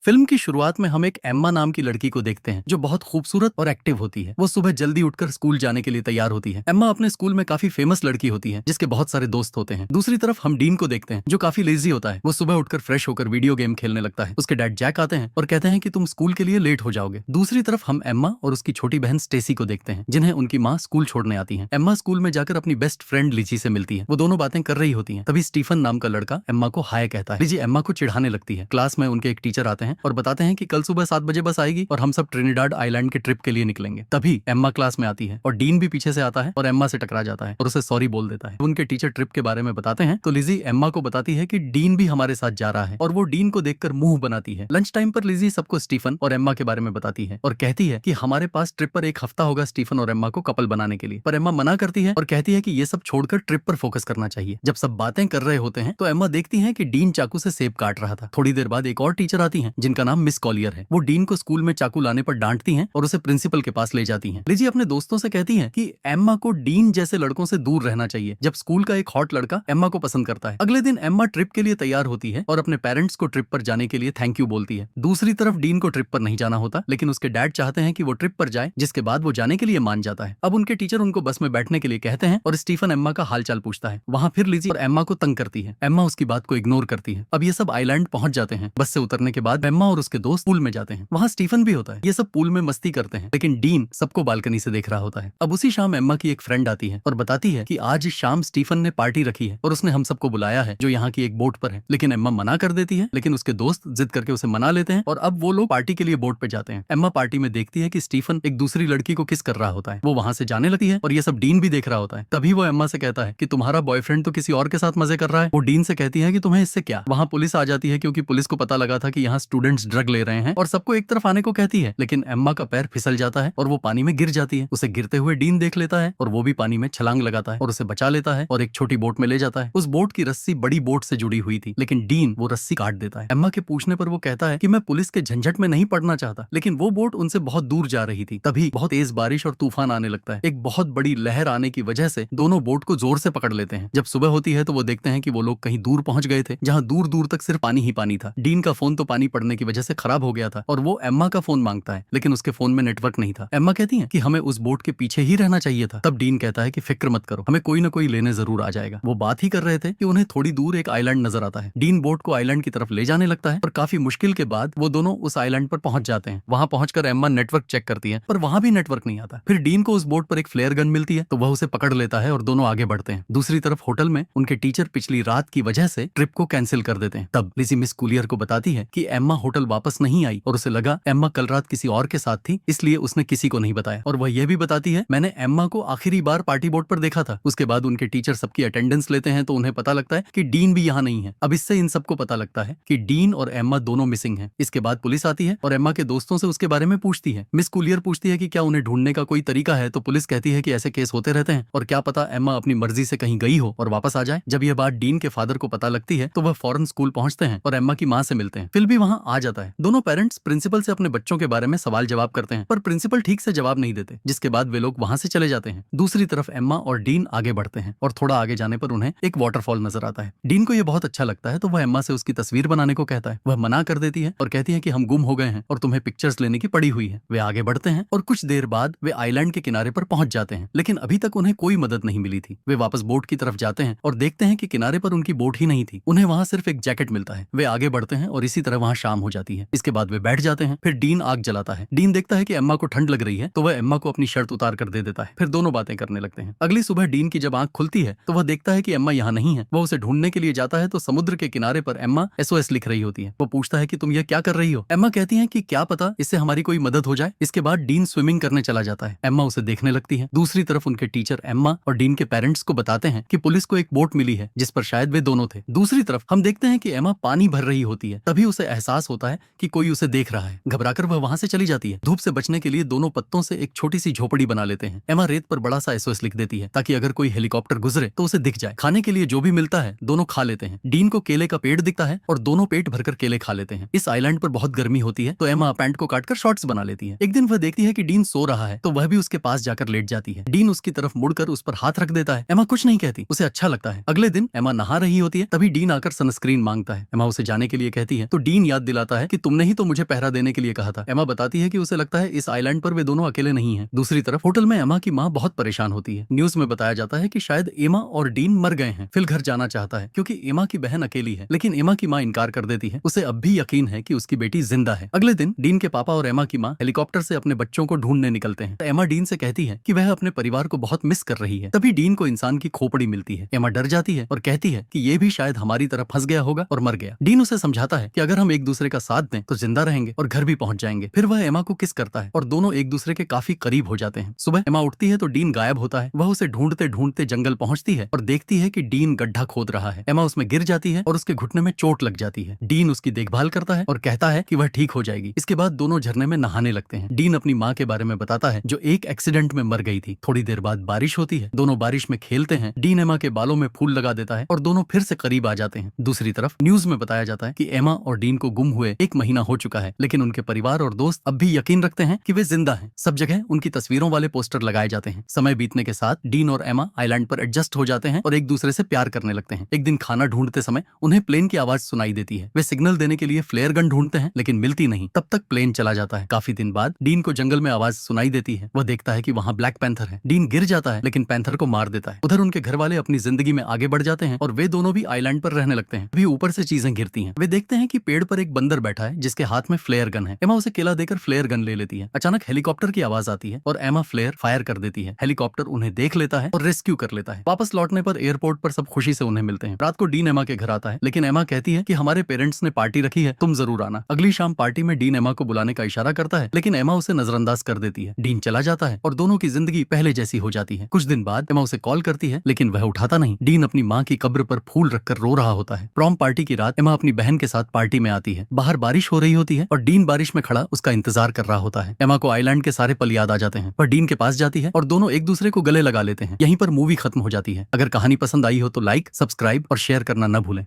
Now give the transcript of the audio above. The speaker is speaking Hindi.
फिल्म की शुरुआत में हम एक एम्मा नाम की लड़की को देखते हैं जो बहुत खूबसूरत और एक्टिव होती है। वो सुबह जल्दी उठकर स्कूल जाने के लिए तैयार होती है। एम्मा अपने स्कूल में काफी फेमस लड़की होती है जिसके बहुत सारे दोस्त होते हैं। दूसरी तरफ हम डीन को देखते हैं जो काफी लेजी होता है। वो सुबह उठकर फ्रेश होकर वीडियो गेम खेलने लगता है। उसके डैड जैक आते हैं और कहते हैं कि तुम स्कूल के लिए लेट हो जाओगे। दूसरी तरफ हम एम्मा और उसकी छोटी बहन स्टेसी को देखते हैं जिन्हें उनकी माँ स्कूल छोड़ने आती है। एम्मा स्कूल में जाकर अपनी बेस्ट फ्रेंड लिजी से मिलती है। वो दोनों बातें कर रही होती है। तभी स्टीफन नाम का लड़का एम्मा को हाय कहता है। लिजी एम्मा को चिढ़ाने लगती है। क्लास में उनके एक टीचर आते हैं और बताते हैं कि कल सुबह 7 बजे बस आएगी और हम सब ट्रिनिडाड आइलैंड के ट्रिप के लिए निकलेंगे। तभी एम्मा क्लास में आती है और डीन भी पीछे से आता है और एम्मा से टकरा जाता है और उसे सॉरी बोल देता है। उनके टीचर ट्रिप के बारे में बताते हैं तो लिजी एम्मा को बताती है कि डीन भी हमारे साथ जा रहा है और वो डीन को देखकर मुंह बनाती है। लंच टाइम पर लिजी सबको स्टीफन और एम्मा के बारे में बताती है और कहती है कि हमारे पास ट्रिप पर 1 हफ्ता होगा स्टीफन और एम्मा को कपल बनाने के लिए। पर एम्मा मना करती है और कहती है कि ये सब छोड़कर ट्रिप पर फोकस करना चाहिए। जब सब बातें कर रहे होते हैं तो एम्मा देखती है कि डीन चाकू से सेब काट रहा था। थोड़ी देर बाद एक और टीचर आती है जिनका नाम मिस कॉलियर है। वो डीन को स्कूल में चाकू लाने पर डांटती हैं और उसे प्रिंसिपल के पास ले जाती हैं। लिजी अपने दोस्तों से कहती हैं कि एम्मा को डीन जैसे लड़कों से दूर रहना चाहिए। जब स्कूल का एक हॉट लड़का एम्मा को पसंद करता है। अगले दिन एम्मा ट्रिप के लिए तैयार होती है और अपने पेरेंट्स को ट्रिप पर जाने के लिए थैंक यू बोलती है। दूसरी तरफ डीन को ट्रिप पर नहीं जाना होता लेकिन उसके डैड चाहते हैं कि वो ट्रिप पर जाए, जिसके बाद वो जाने के लिए मान जाता है। अब उनके टीचर उनको बस में बैठने के लिए कहते हैं और स्टीफन एम्मा का हालचाल पूछता है। वहाँ फिर लिजी और एम्मा को तंग करती है। एम्मा उसकी बात को इग्नोर करती है। अब ये सब आइलैंड पहुंच जाते हैं। बस से उतरने के बाद एम्मा और उसके दोस्त पूल में जाते हैं। वहाँ स्टीफन भी होता है। ये सब पूल में मस्ती करते हैं लेकिन डीन सबको बालकनी से देख रहा होता है। अब उसी शाम एम्मा की एक फ्रेंड आती है और बताती है कि आज शाम स्टीफन ने पार्टी रखी है और उसने हम सबको बुलाया है जो यहाँ की एक बोट पर है। लेकिन एम्मा मना कर देती है लेकिन उसके दोस्त जिद करके उसे मना लेते हैं और अब वो लोग पार्टी के लिए बोट पे जाते हैं। एम्मा पार्टी में देखती है कि स्टीफन एक दूसरी लड़की को किस कर रहा होता है। वो वहां से जाने लगती है और ये सब डीन भी देख रहा होता है। तभी वो एम्मा से कहता है कि तुम्हारा बॉयफ्रेंड तो किसी और के साथ मजे कर रहा है। वो डीन से कहती है कि तुम्हें इससे क्या। वहाँ पुलिस आ जाती है क्योंकि पुलिस को पता लगा था कि यहाँ स्टूडेंट्स ड्रग ले रहे हैं और सबको एक तरफ आने को कहती है। लेकिन एम्मा का पैर फिसल जाता है और वो पानी में गिर जाती है। उसे गिरते हुए डीन देख लेता है और वो भी पानी में छलांग लगाता है और उसे बचा लेता है और एक छोटी बोट में ले जाता है। उस बोट की रस्सी बड़ी बोट से जुड़ी हुई थी लेकिन डीन वो रस्सी काट देता है। एम्मा के पूछने पर वो कहता है कि मैं पुलिस के झंझट में नहीं पड़ना चाहता, लेकिन वो बोट उनसे बहुत दूर जा रही थी। तभी बहुत तेज बारिश और तूफान आने लगता है। एक बहुत बड़ी लहर आने की वजह से दोनों बोट को जोर से पकड़ लेते हैं। जब सुबह होती है तो वो देखते हैं कि वो लोग कहीं दूर पहुंच गए थे जहां दूर दूर तक सिर्फ पानी ही पानी था। डीन का फोन तो पानी पड़ने की वजह से खराब हो गया था और वो एम्मा का फोन मांगता है लेकिन उसके फोन में नेटवर्क नहीं था। एम्मा कहती है कि हमें उस बोट के पीछे ही रहना चाहिए था। तब डीन कहता है कि फिक्र मत करो, हमें कोई ना कोई लेने जरूर आ जाएगा। वो बात ही कर रहे थे कि उन्हें थोड़ी दूर एक आइलैंड नजर आता है। डीन बोट को आइलैंड की तरफ ले जाने लगता है और काफी मुश्किल के बाद वो दोनों उस आइलैंड पर पहुंच जाते हैं। वहां पहुंचकर एम्मा नेटवर्क चेक करती है पर वहां भी नेटवर्क नहीं आता। फिर डीन को उस बोट पर एक फ्लेयर गन मिलती है तो वह उसे पकड़ लेता है और दोनों आगे बढ़ते हैं। दूसरी तरफ होटल में उनके टीचर पिछली रात की वजह से ट्रिप को कैंसिल कर देते हैं। तब लिजी मिस कूलियर को बताती है कि एम्मा होटल वापस नहीं आई और उसे लगा एम्मा कल रात किसी और के साथ थी, इसलिए उसने किसी को नहीं बताया। और वह यह भी बताती है मैंने एम्मा को आखिरी बार पार्टी बोट पर देखा था। उसके बाद उनके टीचर सबकी अटेंडेंस लेते हैं तो उन्हें पता लगता है कि डीन भी यहाँ नहीं है। अब इससे इन सबको पता लगता है कि डीन और एम्मा दोनों मिसिंग हैं। इसके बाद पुलिस आती है और एम्मा के दोस्तों से उसके बारे में पूछती है। मिस कूलियर पूछती है कि क्या उन्हें ढूंढने का कोई तरीका है तो पुलिस कहती है कि ऐसे केस होते रहते हैं और क्या पता एम्मा अपनी मर्जी से कहीं गई हो और वापस आ जाए। जब यह बात डीन के फादर को पता लगती है तो वह फौरन स्कूल पहुंचते हैं और एम्मा की माँ से मिलते हैं। फिल भी वहां आ जाता है। दोनों पेरेंट्स प्रिंसिपल से अपने बच्चों के बारे में सवाल जवाब करते हैं पर प्रिंसिपल ठीक से जवाब नहीं देते, जिसके बाद वे लोग वहां से चले जाते हैं। दूसरी तरफ एम्मा और डीन आगे बढ़ते हैं और थोड़ा आगे जाने पर उन्हें एक वाटरफॉल नजर आता है। डीन को यह बहुत अच्छा लगता है तो वह एम्मा से उसकी तस्वीर बनाने को कहता है। वह मना कर देती है और कहती है कि हम गुम हो गए हैं और तुम्हें पिक्चर्स लेने की पड़ी हुई है। वे आगे बढ़ते हैं और कुछ देर बाद वे आइलैंड के किनारे पर पहुंच जाते हैं लेकिन अभी तक उन्हें कोई मदद नहीं मिली थी। वे वापस बोट की तरफ जाते हैं और देखते हैं कि किनारे पर उनकी बोट ही नहीं थी। उन्हें वहां सिर्फ एक जैकेट मिलता है। वे आगे बढ़ते हैं और इसी तरह वहां शाम हो जाती है। इसके बाद वे बैठ जाते हैं। फिर डीन आग जलाता है। डीन देखता है कि एम्मा को ठंड लग रही है तो वह एम्मा को अपनी शर्ट उतार कर दे देता है। फिर दोनों बातें करने लगते हैं। अगली सुबह डीन की जब आंख खुलती है तो वह देखता है कि एम्मा यहाँ नहीं है। वह उसे ढूंढने के लिए जाता है तो समुद्र के किनारे पर एम्मा SOS लिख रही होती है। वो पूछता है कि तुम ये क्या कर रही हो। एम्मा कहती है कि क्या पता इससे हमारी कोई मदद हो जाए। इसके बाद डीन स्विमिंग करने चला जाता है। एम्मा उसे देखने लगती है। दूसरी तरफ उनके टीचर एम्मा और डीन के पेरेंट्स को बताते हैं कि पुलिस को एक बोट मिली है जिस पर शायद वे दोनों थे। दूसरी तरफ हम देखते हैं कि एम्मा पानी भर रही होती है। तभी उसे एहसास होता है कि कोई उसे देख रहा है। घबराकर वह वहां से चली जाती है। धूप से बचने के लिए दोनों पत्तों से एक छोटी सी झोपड़ी बना लेते हैं। एम्मा रेत पर बड़ा सा SOS लिख देती है ताकि अगर कोई हेलीकॉप्टर गुजरे तो उसे दिख जाए। खाने के लिए जो भी मिलता है दोनों खा लेते हैं। डीन को केले का पेड़ दिखता है और दोनों पेट भरकर केले खा लेते हैं। इस आइलैंड पर बहुत गर्मी होती है तो एम्मा पैंट को काटकर शॉर्ट्स बना लेती है। एक दिन वह देखती है कि डीन सो रहा है तो वह भी उसके पास जाकर लेट जाती है। डीन उसकी तरफ मुड़कर उस पर हाथ रख देता है। एम्मा कुछ नहीं कहती, उसे अच्छा लगता है। अगले दिन एम्मा नहा रही होती है तभी डीन आकर सनस्क्रीन मांगता है। एम्मा उसे जाने के लिए कहती है तो डीन याद दिलाता है कि तुमने ही तो मुझे पहरा देने के लिए कहा था। एमा बताती है कि उसे लगता है इस आइलैंड पर वे दोनों अकेले नहीं हैं। दूसरी तरफ होटल में एमा की माँ बहुत परेशान होती है। न्यूज में बताया जाता है कि शायद एमा और डीन मर गए हैं। फिल घर जाना चाहता है क्योंकि एमा की बहन अकेली है, लेकिन एमा की माँ इनकार कर देती है। उसे अब भी यकीन है कि उसकी बेटी जिंदा है। अगले दिन डीन के पापा और एमा की माँ हेलीकॉप्टर से अपने बच्चों को ढूंढने निकलते हैं। एमा डीन से कहती है कि वह अपने परिवार को बहुत मिस कर रही है। तभी डीन को इंसान की खोपड़ी मिलती है। एमा डर जाती है और कहती है कि ये भी शायद हमारी तरह फंस गया होगा और मर गया। डीन उसे समझाता है कि अगर हम एक दूसरे का साथ दें तो जिंदा रहेंगे और घर भी पहुंच जाएंगे। फिर वह एमा को किस करता है और दोनों एक दूसरे के काफी करीब हो जाते हैं। सुबह एमा उठती है तो डीन गायब होता है। वह उसे ढूंढते ढूंढते जंगल पहुंचती है और देखती है कि डीन गड्ढा खोद रहा है। एमा उसमें गिर जाती है और उसके घुटने में चोट लग जाती है। डीन उसकी देखभाल करता है और कहता है कि वह ठीक हो जाएगी। इसके बाद दोनों झरने में नहाने लगते हैं। डीन अपनी माँ के बारे में बताता है जो एक एक्सीडेंट में मर गई थी। थोड़ी देर बाद बारिश होती है। दोनों बारिश में खेलते हैं। डीन एमा के बालों में फूल लगा देता है और दोनों फिर से करीब आ जाते हैं। दूसरी तरफ न्यूज में बताया जाता है कि एमा और डीन को गुम हुए 1 महीना हो चुका है, लेकिन उनके परिवार और दोस्त अब भी यकीन रखते हैं कि वे जिंदा हैं। सब जगह उनकी तस्वीरों वाले पोस्टर लगाए जाते हैं। समय बीतने के साथ डीन और एमा आइलैंड पर एडजस्ट हो जाते हैं और एक दूसरे से प्यार करने लगते हैं। एक दिन खाना ढूंढते समय उन्हें प्लेन की आवाज सुनाई देती है। वे सिग्नल देने के लिए फ्लेयर गन ढूंढते हैं, लेकिन मिलती नहीं। तब तक प्लेन चला जाता है। काफी दिन बाद डीन को जंगल में आवाज सुनाई देती है। वह देखता है कि वहाँ ब्लैक पैंथर है। डीन गिर जाता है, लेकिन पैंथर को मार देता है। उधर उनके घर वाले अपनी जिंदगी में आगे बढ़ जाते हैं और वे दोनों भी आइलैंड पर रहने लगते हैं। अभी ऊपर से चीजें गिरती हैं। वे देखते हैं कि पेड़ पर एक बंदर बैठा है जिसके हाथ में फ्लेयर गन है। एमा उसे केला देकर फ्लेयर गन ले लेती है। अचानक हेलीकॉप्टर की आवाज आती है और एमा फ्लेयर फायर कर देती है। हेलीकॉप्टर उन्हें देख लेता है और रेस्क्यू कर लेता है। वापस लौटने पर एयरपोर्ट पर सब खुशी से उन्हें मिलते हैं। रात को डीन एमा के घर आता है, लेकिन एमा कहती है कि हमारे पेरेंट्स ने पार्टी रखी है, तुम जरूर आना। अगली शाम पार्टी में डीन एमा को बुलाने का इशारा करता है, लेकिन एमा उसे नजरअंदाज कर देती है। डीन चला जाता है और दोनों की जिंदगी पहले जैसी हो जाती है। कुछ दिन बाद एमा उसे कॉल करती है, लेकिन वह उठाता नहीं। डीन अपनी माँ की कब्र पर फूल रखकर रो रहा होता है। प्रॉम पार्टी की रात एमा अपनी बहन के साथ पार्टी में आती है। बाहर बारिश हो रही होती है और डीन बारिश में खड़ा उसका इंतजार कर रहा होता है। एमा को आइलैंड के सारे पल याद आ जाते हैं। वह डीन के पास जाती है और दोनों एक दूसरे को गले लगा लेते हैं। यहीं पर मूवी खत्म हो जाती है। अगर कहानी पसंद आई हो तो लाइक, सब्सक्राइब और शेयर करना न भूलें।